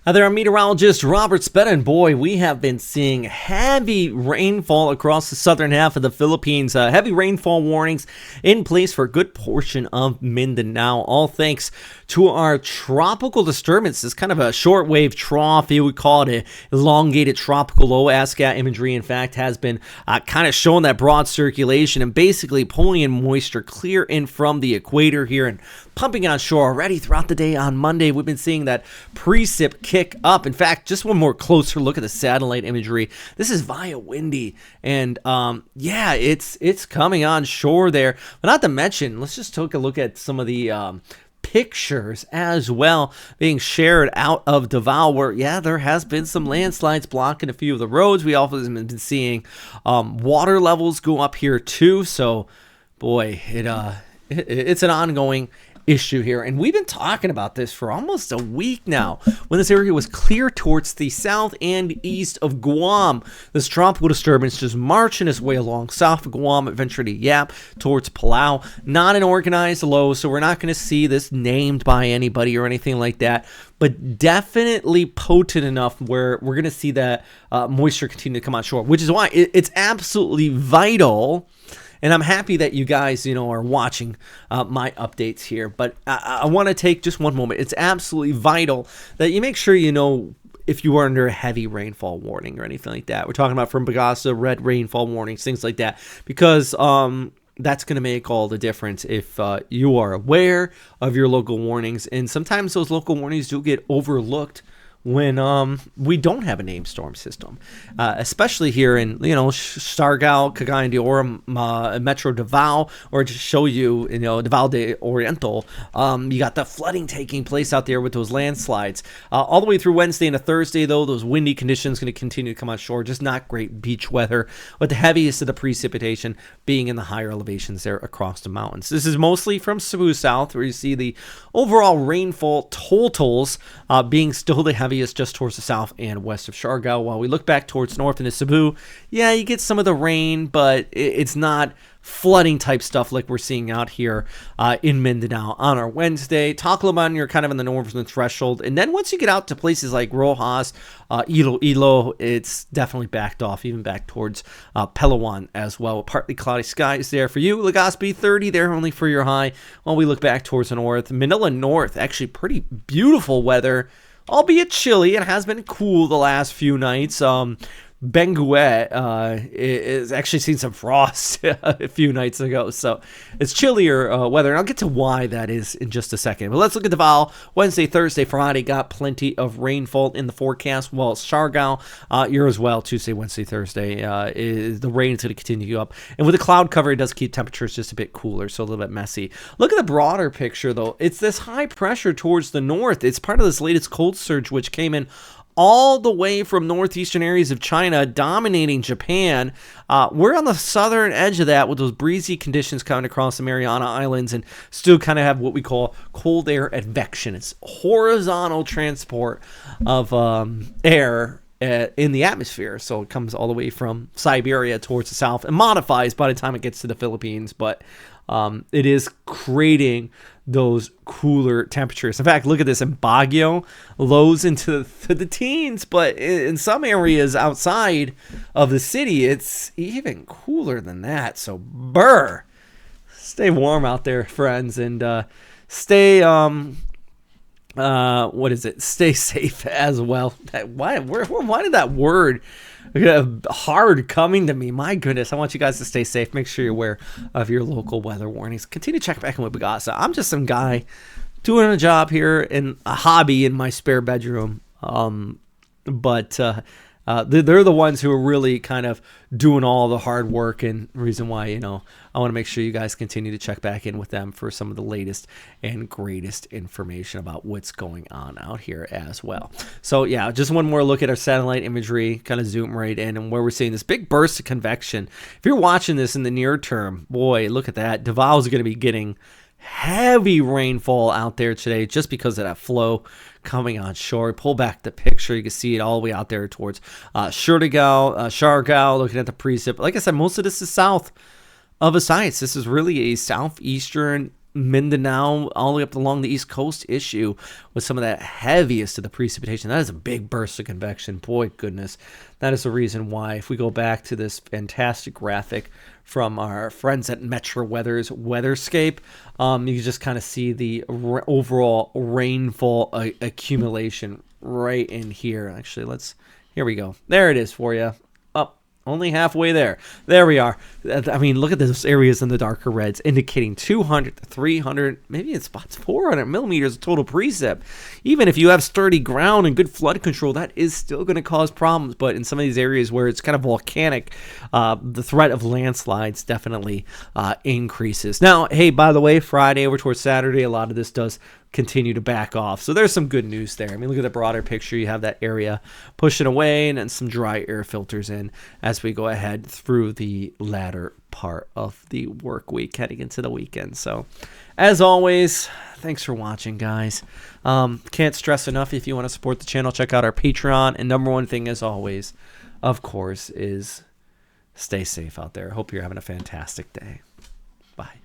Hi there, I'm meteorologist Robert Speta, and boy, we have been seeing heavy rainfall across the southern half of the Philippines. Heavy rainfall warnings in place for a good portion of Mindanao, all thanks to our tropical disturbance. It's kind of a shortwave trough. You would call it an elongated tropical low. ASCAT imagery, in fact, has been kind of showing that broad circulation and basically pulling in moisture clear in from the equator here and pumping on shore already throughout the day on Monday. We've been seeing that precip kick up. In fact, just one more closer look at the satellite imagery. This is via windy, and yeah, it's coming on shore there. But not to mention, let's just take a look at some of the pictures as well being shared out of Davao, where there has been some landslides blocking a few of the roads. We also have been seeing water levels go up here too. So boy, it's an ongoing issue here, and we've been talking about this for almost a week now when this area was clear towards the south and east of Guam. This tropical disturbance just marching its way along south of Guam, eventually Yap towards Palau. Not an organized low, so we're not going to see this named by anybody or anything like that, but definitely potent enough where we're going to see that moisture continue to come on shore, which is why it's absolutely vital. And I'm happy that you guys, are watching my updates here. But I want to take just one moment. It's absolutely vital that you make sure you know if you are under a heavy rainfall warning or anything like that. We're talking about from Bagasa, red rainfall warnings, things like that. Because that's going to make all the difference if you are aware of your local warnings. And sometimes those local warnings do get overlooked when we don't have a named storm system, especially here in Siargao, Cagayan de Oro, Metro Davao, or to show you Davao de Oriental. You got the flooding taking place out there with those landslides all the way through Wednesday and a Thursday. Though those windy conditions going to continue to come on shore, just not great beach weather, with the heaviest of the precipitation being in the higher elevations there across the mountains. This is mostly from Cebu south, where you see the overall rainfall totals being still the heaviest just towards the south and west of Siargao. While we look back towards north into Cebu, you get some of the rain, but it's not flooding type stuff like we're seeing out here in Mindanao on our Wednesday. Tacloban, you're kind of in the northern threshold. And then once you get out to places like Rojas, Iloilo, it's definitely backed off, even back towards Palawan as well. Partly cloudy skies there for you. Legazpi, 30 there only for your high. While we look back towards the north, Manila North, actually pretty beautiful weather, albeit chilly. It has been cool the last few nights. Benguet is actually seen some frost a few nights ago, so it's chillier weather, and I'll get to why that is in just a second. But let's look at Davao. Wednesday, Thursday, Friday got plenty of rainfall in the forecast. Well, Siargao, you're as well. Tuesday, Wednesday, Thursday, the rain is going to continue up, and with the cloud cover, it does keep temperatures just a bit cooler, so a little bit messy. Look at the broader picture, though. It's this high pressure towards the north. It's part of this latest cold surge, which came in all the way from northeastern areas of China, dominating Japan. We're on the southern edge of that with those breezy conditions coming across the Mariana Islands, and still kind of have what we call cold air advection. It's horizontal transport of air in the atmosphere. So it comes all the way from Siberia towards the south and modifies by the time it gets to the Philippines. But it is creating those cooler temperatures. In fact, look at this in Bagyo, lows into the teens, but in some areas outside of the city, it's even cooler than that. So stay warm out there, friends, and stay stay safe as well. Why did that word hard coming to me? My goodness, I want you guys to stay safe. Make sure you're aware of your local weather warnings. Continue to check back in with Bagasa. I'm just some guy doing a job here in a hobby in my spare bedroom. But they're the ones who are really kind of doing all the hard work, and reason why, I want to make sure you guys continue to check back in with them for some of the latest and greatest information about what's going on out here as well. So just one more look at our satellite imagery, kind of zoom right in, and where we're seeing this big burst of convection. If you're watching this in the near term, boy, look at that. Davao is going to be getting heavy rainfall out there today just because of that flow coming on shore. Pull back the picture, you can see it all the way out there towards Siargao, looking at the precip. Like I said, most of this is south of Visayas. This is really a southeastern Mindanao all the way up along the East Coast issue with some of that heaviest of the precipitation. That is a big burst of convection. Boy, goodness. That is the reason why, if we go back to this fantastic graphic from our friends at Metro Weather's Weatherscape, you can just kind of see the overall rainfall accumulation right in here. Actually, here we go. There it is for you. Only halfway there. There we are. I mean, look at those areas in the darker reds, indicating 200 to 300, maybe in spots 400 millimeters of total precip. Even if you have sturdy ground and good flood control, that is still going to cause problems. But in some of these areas where it's kind of volcanic, the threat of landslides definitely increases. Now, hey, by the way, Friday over towards Saturday, a lot of this does continue to back off. So there's some good news there. I mean, look at the broader picture. You have that area pushing away and then some dry air filters in as we go ahead through the latter part of the work week heading into the weekend. So as always, thanks for watching, guys. Can't stress enough, if you want to support the channel, check out our Patreon. And number one thing, as always, of course, is stay safe out there. Hope you're having a fantastic day. Bye.